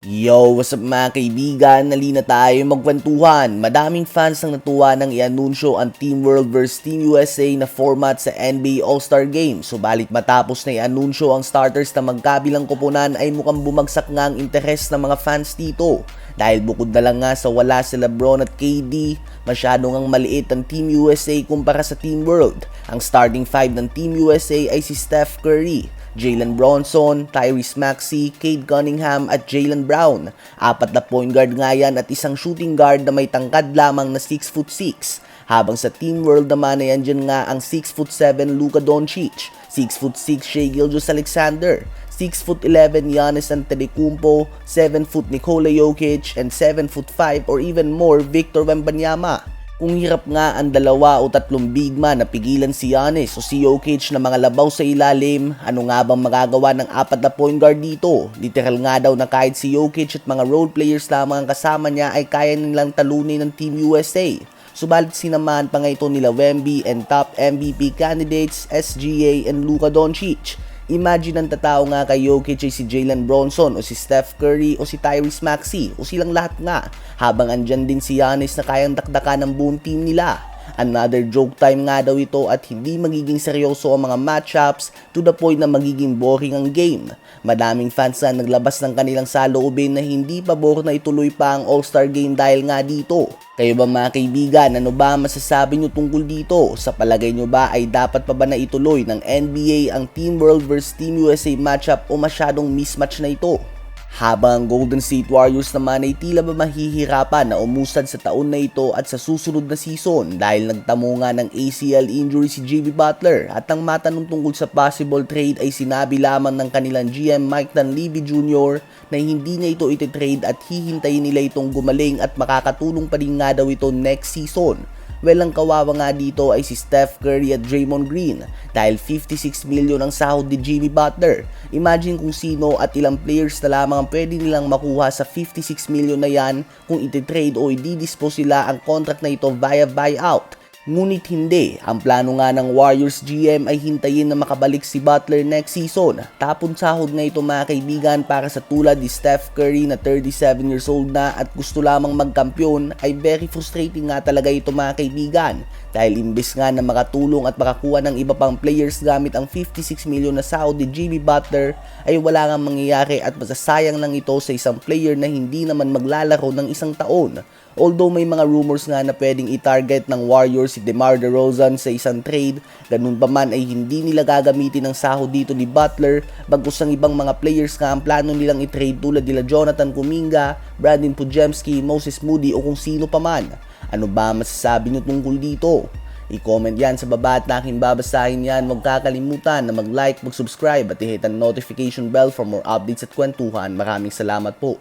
Yo, what's up mga kaibigan? Nalina tayo magkwentuhan. Madaming fans ang natuwa nang i-anunsyo ang Team World vs Team USA na format sa NBA All-Star Game. Subalit matapos na i-anunsyo ang starters na magkabilang koponan ay mukhang bumagsak nga ang interes ng mga fans dito. Dahil bukod na lang nga sa wala si LeBron at KD, masyado ngang maliit ang Team USA kumpara sa Team World. Ang starting five ng Team USA ay si Steph Curry, Jalen Bronson, Tyrese Maxey, Cade Cunningham at Jaylen Brown. Apat na point guard nga yan at isang shooting guard na may tangkad lamang na 6'6". Habang sa Team World naman ay andyan nga ang 6'7" Luka Doncic, 6'6" Shai Gilgeous-Alexander, 6'11" Giannis Antetokounmpo, 7' Nikola Jokic, and 7'5" or even more Victor Wembanyama. Kung hirap nga ang dalawa o tatlong big man na pigilan si Giannis o si Jokic na mga labaw sa ilalim, ano nga bang magagawa ng apat na point guard dito? Literal nga daw na kahit si Jokic at mga role players lamang ang kasama niya ay kaya nilang talunin ng Team USA. Subalit sinamahan pa nga ito nila Wemby and top MVP candidates SGA and Luka Doncic. Imagine ang tatao nga kay Jokic ay si Jalen Bronson o si Steph Curry o si Tyrese Maxey o silang lahat nga, habang andyan din si Giannis na kayang dakdakan ng buong team nila. Another joke time nga daw ito at hindi magiging seryoso ang mga matchups to the point na magiging boring ang game. Madaming fans na naglabas ng kanilang saloobin na hindi pabor na ituloy pa ang All-Star Game dahil nga dito. Kayo ba mga kaibigan, ano ba masasabi nyo tungkol dito? Sa palagay nyo ba ay dapat pa ba na ituloy ng NBA ang Team World vs Team USA matchup o masyadong mismatch na ito? Habang Golden State Warriors naman ay tila ba mahihirapan na umusad sa taon na ito at sa susunod na season dahil nagtamo nga ng ACL injury si Jimmy Butler, at ang matanong tungkol sa possible trade ay sinabi lamang ng kanilang GM Mike Dunleavy Jr. na hindi niya ito ititrade at hihintayin nila itong gumaling at makakatulong pa rin nga daw ito next season. Well, ang kawawa nga dito ay si Steph Curry at Draymond Green dahil 56 million ang sahod ni Jimmy Butler. Imagine kung sino at ilang players na lamang ang pwede nilang makuha sa 56 million na yan kung ititrade o i-dispose sila ang contract na ito via buyout. Ngunit hindi, ang plano nga ng Warriors GM ay hintayin na makabalik si Butler next season. Tapon sahod nga ito mga kaibigan para sa tulad ni Steph Curry na 37 years old na at gusto lamang magkampiyon, ay very frustrating nga talaga ito mga kaibigan. Dahil imbes nga na makatulong at makakuha ng iba pang players gamit ang 56 million na sahod ni Jimmy Butler, ay wala nga mangyayari at masasayang lang ito sa isang player na hindi naman maglalaro ng isang taon. Although may mga rumors nga na pwedeng i-target ng Warriors si DeMar DeRozan sa isang trade, ganun pa man ay hindi nila gagamitin ang sahod dito ni Butler, bagkus ang ibang mga players nga ang plano nilang i-trade tulad nila Jonathan Kuminga, Brandon Podziemski, Moses Moody o kung sino pa man. Ano ba masasabi nyo tungkol dito? I-comment yan sa baba at aking babasahin yan. Huwag kakalimutan na mag-like, mag-subscribe at i-hit ang notification bell for more updates at kwentuhan. Maraming salamat po.